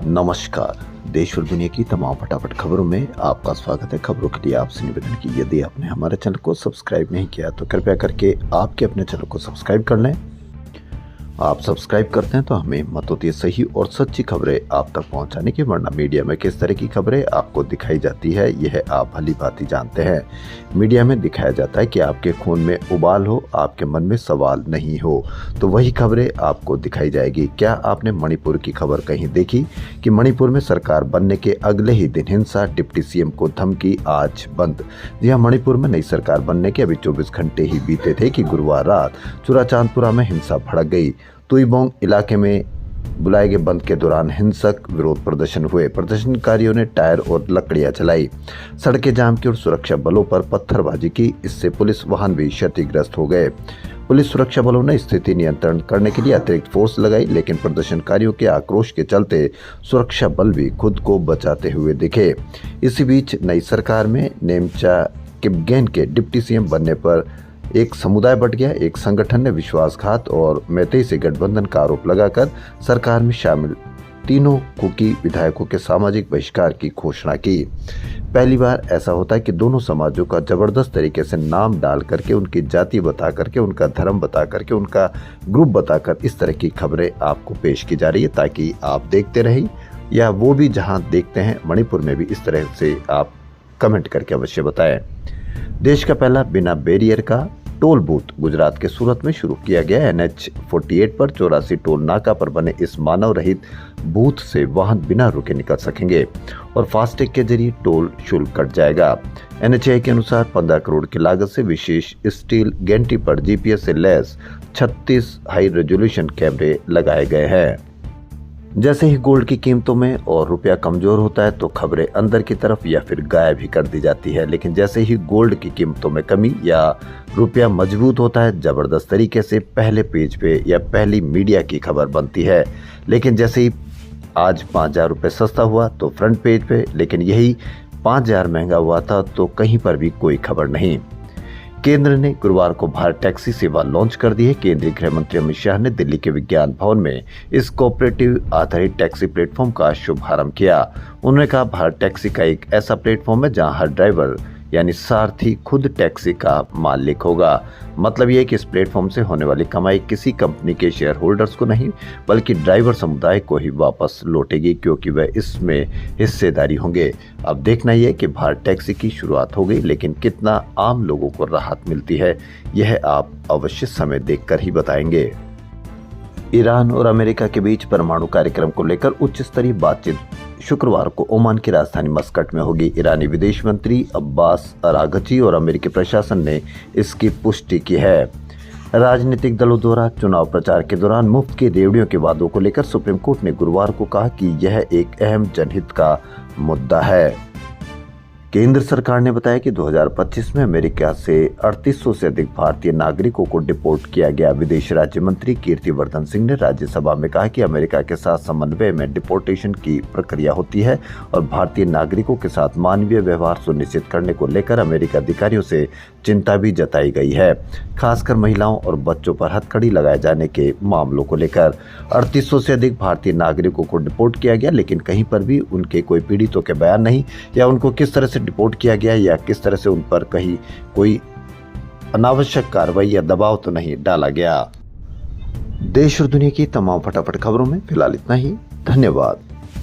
नमस्कार। देश और दुनिया की तमाम फटाफट खबरों में आपका स्वागत है। खबरों के लिए आपसे निवेदन की यदि आपने हमारे चैनल को सब्सक्राइब नहीं किया तो कृपया करके आपके अपने चैनल को सब्सक्राइब कर लें। आप सब्सक्राइब करते हैं तो हमें मदद होती है सही और सच्ची खबरें आप तक पहुंचाने की, वरना मीडिया में किस तरह की खबरें आपको दिखाई जाती है यह आप भली भांति जानते हैं। मीडिया में दिखाया जाता है कि आपके खून में उबाल हो, आपके मन में सवाल नहीं हो, तो वही खबरें आपको दिखाई जाएगी। क्या आपने मणिपुर की खबर कहीं देखी कि मणिपुर में सरकार बनने के अगले ही दिन हिंसा, डिप्टी सीएम को धमकी, आज बंद। जी हाँ, मणिपुर में नई सरकार बनने के अभी 24 घंटे ही बीते थे कि गुरुवार रात चुराचांदपुरा में हिंसा भड़क गई। तुईबोंग इलाके में बुलाए गए बंद के दौरान हिंसक विरोध प्रदर्शन हुए। प्रदर्शनकारियों ने टायर और लकड़ियां चलाई, सड़कें जाम की और सुरक्षा बलों पर पत्थरबाजी की। इससे पुलिस वाहन भी क्षतिग्रस्त हो गए। पुलिस सुरक्षा बलों ने स्थिति नियंत्रण करने के लिए अतिरिक्त फोर्स लगाई, लेकिन प्रदर्शनकारियों के आक्रोश के चलते सुरक्षा बल भी खुद को बचाते हुए दिखे। इसी बीच नई सरकार में नेमचा किपगेन के डिप्टी सीएम बनने पर एक समुदाय बट गया। एक संगठन ने विश्वासघात और मैतेई से गठबंधन का आरोप लगाकर सरकार में शामिल तीनों कुकी विधायकों के सामाजिक बहिष्कार की घोषणा की। पहली बार ऐसा होता है कि दोनों समाजों का जबरदस्त तरीके से नाम डाल करके, उनकी जाति बता करके, उनका धर्म बता करके, उनका ग्रुप बताकर इस तरह की खबरें आपको पेश की जा रही है, ताकि आप देखते रहें, या वो भी जहां देखते हैं मणिपुर में भी इस तरह से आप कमेंट करके अवश्य बताएं। देश का पहला बिना बैरियर का टोल बूथ गुजरात के सूरत में शुरू किया गया। NH 48 पर 84 टोल नाका पर बने इस मानव रहित बूथ से वाहन बिना रुके निकल सकेंगे और फास्टैग के जरिए टोल शुल्क कट जाएगा। NHAI के अनुसार 15 करोड़ की लागत से विशेष स्टील गेंटी पर GPS से लैस 36 हाई रेजोल्यूशन कैमरे लगाए गए हैं। जैसे ही गोल्ड की कीमतों में और रुपया कमजोर होता है तो खबरें अंदर की तरफ या फिर गायब ही कर दी जाती है, लेकिन जैसे ही गोल्ड की कीमतों में कमी या रुपया मजबूत होता है, जबरदस्त तरीके से पहले पेज पे या पहली मीडिया की खबर बनती है। लेकिन जैसे ही आज 5,000 रुपये सस्ता हुआ तो फ्रंट पेज पे, लेकिन यही 5,000 महंगा हुआ था तो कहीं पर भी कोई खबर नहीं। केंद्र ने गुरुवार को भारत टैक्सी सेवा लॉन्च कर दी है। केंद्रीय गृह मंत्री अमित शाह ने दिल्ली के विज्ञान भवन में इस कोऑपरेटिव आधारित टैक्सी प्लेटफॉर्म का शुभारंभ किया। उन्होंने कहा, भारत टैक्सी का एक ऐसा प्लेटफॉर्म है जहां हर ड्राइवर यानी सारथी खुद टैक्सी का मालिक होगा। मतलब यह कि इस प्लेटफॉर्म से होने वाली कमाई किसी कंपनी के शेयर होल्डर्स को नहीं, बल्कि ड्राइवर समुदाय को ही वापस लौटेगी, क्योंकि वह इसमें हिस्सेदारी होंगे। अब देखना यह कि भारत टैक्सी की शुरुआत हो गई, लेकिन कितना आम लोगों को राहत मिलती है यह आप अवश्य समय देखकर ही बताएंगे। ईरान और अमेरिका के बीच परमाणु कार्यक्रम को लेकर उच्च स्तरीय बातचीत शुक्रवार को ओमान की राजधानी मस्कट में होगी। ईरानी विदेश मंत्री अब्बास अरागची और अमेरिकी प्रशासन ने इसकी पुष्टि की है। राजनीतिक दलों द्वारा चुनाव प्रचार के दौरान मुफ्त की रेवड़ियों के वादों को लेकर सुप्रीम कोर्ट ने गुरुवार को कहा कि यह एक अहम जनहित का मुद्दा है। केंद्र सरकार ने बताया कि 2025 में अमेरिका से 3800 से अधिक भारतीय नागरिकों को डिपोर्ट किया गया। विदेश राज्य मंत्री कीर्तिवर्धन सिंह ने राज्यसभा में कहा कि अमेरिका के साथ समन्वय में डिपोर्टेशन की प्रक्रिया होती है और भारतीय नागरिकों के साथ मानवीय व्यवहार सुनिश्चित करने को लेकर अमेरिकी अधिकारियों से चिंता भी जताई गई है, खासकर महिलाओं और बच्चों पर हथकड़ी लगाए जाने के मामलों को लेकर। 3800 से अधिक भारतीय नागरिकों को डिपोर्ट किया गया, लेकिन कहीं पर भी उनके कोई पीड़ितों के बयान नहीं, या उनको किस तरह से डिपोर्ट किया गया या किस तरह से उन पर कहीं कोई अनावश्यक कार्रवाई या दबाव तो नहीं डाला गया। देश और दुनिया की तमाम फटाफट खबरों में फिलहाल इतना ही। धन्यवाद।